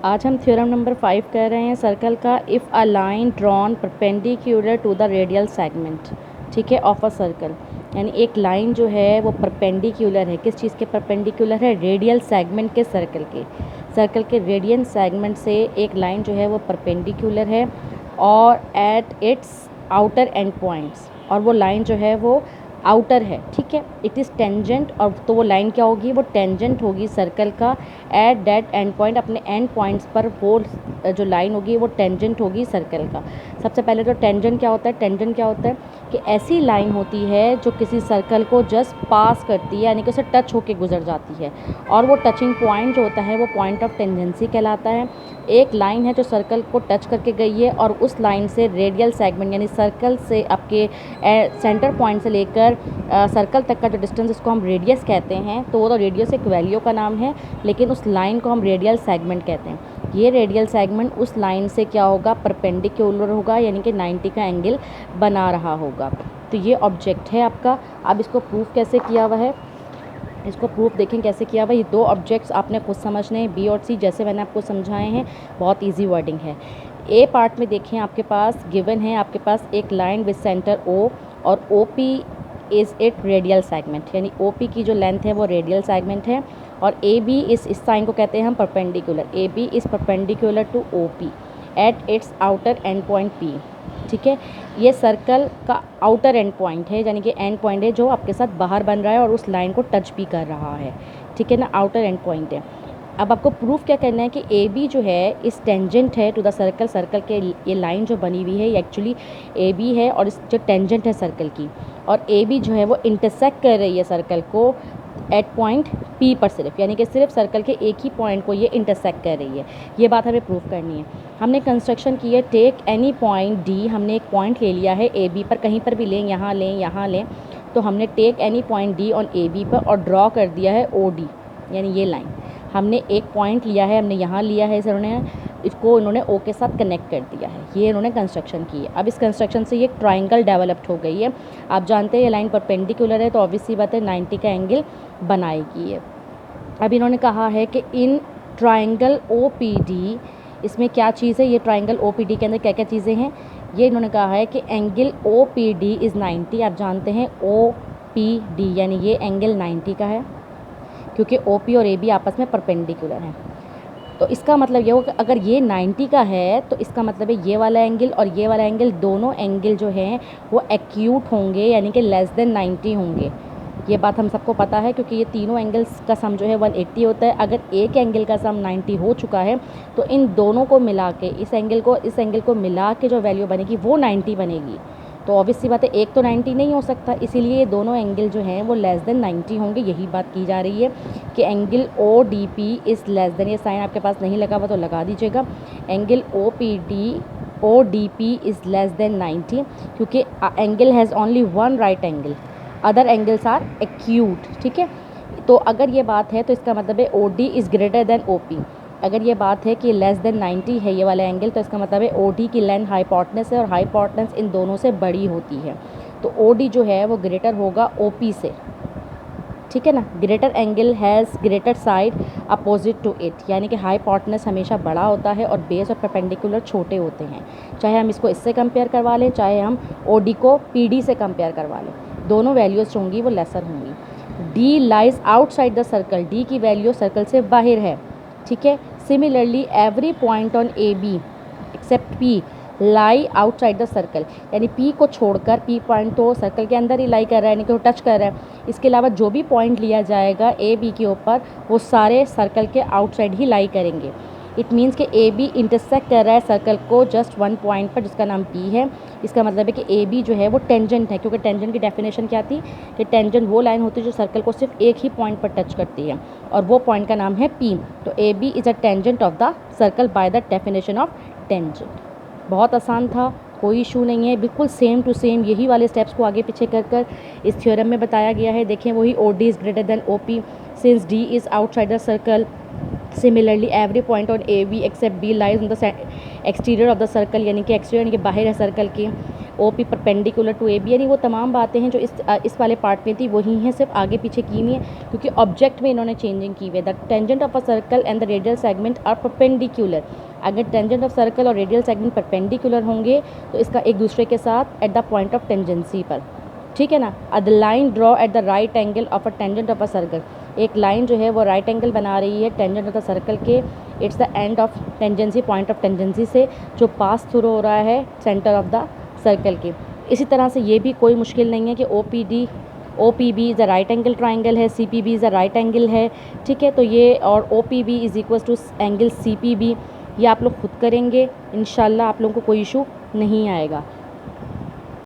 आज हम theorem number 5 कर रहे हैं सर्कल का। If a line drawn perpendicular to the radial segment, ठीक है, ऑफ अ सर्कल, यानी एक लाइन जो है वो परपेंडिकुलर है, किस चीज़ के परपेंडिकुलर है? रेडियल सेगमेंट के, सर्कल के रेडियल सेगमेंट से एक लाइन जो है वो परपेंडिकुलर है और eight its outer and points, और वो लाइन जो है वो आउटर है, ठीक है, इट इज़ टेंजेंट। और तो वो लाइन क्या होगी? वो टेंजेंट होगी सर्कल का एट दैट एंड पॉइंट, अपने एंड पॉइंट्स पर वो जो लाइन होगी वो टेंजेंट होगी सर्कल का। सबसे पहले तो टेंजेंट क्या होता है? टेंजेंट क्या होता है कि ऐसी लाइन होती है जो किसी सर्कल को जस्ट पास करती है, यानी कि उसे टच होके गुजर जाती है, और वो टचिंग पॉइंट जो होता है वो पॉइंट ऑफ टेंजेंसी कहलाता है। एक लाइन है जो सर्कल को टच करके गई है और उस लाइन से रेडियल सेगमेंट, यानी सर्कल से आपके सेंटर पॉइंट से लेकर सर्कल तक का जो डिस्टेंस, इसको हम रेडियस कहते हैं। तो वो तो रेडियस एक वैल्यू का नाम है, लेकिन उस लाइन को हम रेडियल सेगमेंट कहते हैं। ये रेडियल सेगमेंट उस लाइन से क्या होगा? परपेंडिकुलर होगा, यानी कि 90 का एंगल बना रहा होगा। तो ये ऑब्जेक्ट है आपका। अब इसको प्रूफ कैसे किया हुआ है? इसको प्रूफ देखें कैसे किया हुआ। ये दो ऑब्जेक्ट्स आपने खुद समझने हैं, बी और सी, जैसे मैंने आपको समझाए हैं। बहुत इजी वर्डिंग है। ए पार्ट में देखें, आपके पास गिवन है, आपके पास एक लाइन विद सेंटर ओ, और O P is it radial segment, यानी ओ पी की जो लेंथ है वो रेडियल सेगमेंट है। और ए बी इस साइन को कहते हैं हम perpendicular. A B is perpendicular to O P at its outer end point P, ठीक है। ये सर्कल का आउटर एंड पॉइंट है, यानी कि एंड पॉइंट है जो आपके साथ बाहर बन रहा है और उस लाइन को टच भी कर रहा है, ठीक है ना, आउटर एंड पॉइंट है। अब आपको प्रूफ क्या करना है कि ए बी जो है इस टेंजेंट है टू द सर्कल, सर्कल के ये लाइन जो बनी हुई है ये एक्चुअली ए बी है, और इस जो टेंजेंट है सर्कल की, और ए बी जो है वो इंटरसेक्ट कर रही है सर्कल को एट पॉइंट पी पर सिर्फ, यानी कि सिर्फ सर्कल के एक ही पॉइंट को ये इंटरसेक्ट कर रही है। ये बात हमें प्रूफ करनी है। हमने कंस्ट्रक्शन की है, टेक एनी पॉइंट डी, हमने एक पॉइंट ले लिया है ए बी पर, कहीं पर भी लें, यहाँ लें, यहाँ लें, तो हमने take any point D on A B पर और ड्रॉ कर दिया है ओ डी, यानी ये लाइन हमने एक पॉइंट लिया है, हमने यहाँ लिया है, इसको इन्होंने ओ के साथ कनेक्ट कर दिया है। ये इन्होंने कंस्ट्रक्शन की है। अब इस कंस्ट्रक्शन से ये ट्राइंगल डेवलप्ड हो गई है। आप जानते हैं ये लाइन परपेंडिकुलर है, तो ऑब्वियसली बात है 90 का एंगल बनाएगी ये। अब इन्होंने कहा है कि in triangle O P D, इसमें क्या चीज़ है? ये ट्राइंगल ओ पी डी के अंदर क्या क्या चीज़ें हैं? ये इन्होंने कहा है कि angle O P D is 90। आप जानते हैं ओ पी डी यानी ये एंगल 90 का है, क्योंकि ओ पी और ए बी आपस में परपेंडिकुलर हैं। तो इसका मतलब ये हो कि अगर ये 90 का है तो इसका मतलब है ये वाला एंगल और ये वाला एंगल, दोनों एंगल जो हैं वो एक्यूट होंगे, यानी कि लेस देन 90 होंगे। ये बात हम सबको पता है, क्योंकि ये तीनों एंगल्स का सम जो है 180 होता है। अगर एक एंगल का सम 90 हो चुका है तो इन दोनों को मिला के, इस एंगल को मिला के जो वैल्यू बनेगी वो 90 बनेगी। तो ऑब्वियसली बात है एक तो 90 नहीं हो सकता, इसीलिए ये दोनों एंगल जो हैं वो लेस देन 90 होंगे। यही बात की जा रही है कि angle O D P is less than, ये साइन आपके पास नहीं लगा हुआ तो लगा दीजिएगा, angle O D P is less than 90, क्योंकि angle has only one right angle, other angles are acute, ठीक है। तो अगर ये बात है तो इसका मतलब है O D is greater than O P. अगर ये बात है कि लेस देन 90 है ये वाला एंगल, तो इसका मतलब है ओ डी की लेंथ हाइपोटेनस है और हाइपोटेनस इन दोनों से बड़ी होती है, तो ओ डी जो है वो ग्रेटर होगा ओ पी से, ठीक है ना। Greater angle has greater side opposite to it, यानी कि हाइपोटेनस हमेशा बड़ा होता है और बेस और परपेंडिकुलर छोटे होते हैं। चाहे हम इसको इससे कंपेयर करवा लें, चाहे हम ओ डी को पी डी से कंपेयर करवा लें, दोनों वैल्यूज़ जो होंगी वो लेसर होंगी। D lies outside the circle, D की वैल्यू सर्कल से बाहर है, ठीक है। Similarly every point on A B except P lie outside the circle, यानी पी को छोड़कर, पी पॉइंट तो सर्कल के अंदर ही लाई कर रहा है, यानी कि वो टच कर रहा है। इसके अलावा जो भी पॉइंट लिया जाएगा ए बी के ऊपर वो सारे सर्कल के आउटसाइड ही लाई करेंगे। इट मीन्स कि ए बी इंटरसेक्ट कर रहा है सर्कल को जस्ट वन पॉइंट पर, जिसका नाम पी है। इसका मतलब है कि ए बी जो है वो टेंजेंट है, क्योंकि टेंजेंट की डेफिनेशन क्या थी कि टेंजेंट वो लाइन होती है जो सर्कल को सिर्फ एक ही पॉइंट पर टच करती है, और वो पॉइंट का नाम है पी। तो A B is a tangent of the circle by the definition of tangent. बहुत आसान था, कोई इशू नहीं है, बिल्कुल सेम टू सेम यही वाले स्टेप्स को आगे पीछे कर इस थ्योरम में बताया गया है। देखें वही O D is greater than O P since D is outside the circle. Similarly every point on A B except B lies on the exterior of the circle, यानी कि एक्सटीरियर यानी कि बाहर है सर्कल के। O P perpendicular to A B, यानी वो तमाम बातें हैं जो इस वाले पार्ट में थी वही हैं, सिर्फ आगे पीछे की हुई हैं क्योंकि ऑब्जेक्ट में इन्होंने चेंजिंग की हुई है। The tangent of a circle and the radial segment are perpendicular. अगर टेंजेंट ऑफ सर्कल और रेडियल सेगमेंट परपेंडिकुलर होंगे तो इसका एक दूसरे के साथ at the point of tangency पर, ठीक है ना। The line draw at the right angle of a tangent of a circle, एक लाइन जो है वो राइट एंगल बना रही है टेंजेंट ऑफ द सर्कल के, it's the end of tangency, point of tangency से जो पास थ्रू हो रहा है सेंटर ऑफ द सर्कल के। इसी तरह से ये भी कोई मुश्किल नहीं है कि O P B is a right angle triangle है, C P B is a right angle है, ठीक है। तो ये और O P B is equal to angle C P B, ये आप लोग खुद करेंगे, इंशाल्लाह आप लोगों को कोई इशू नहीं आएगा।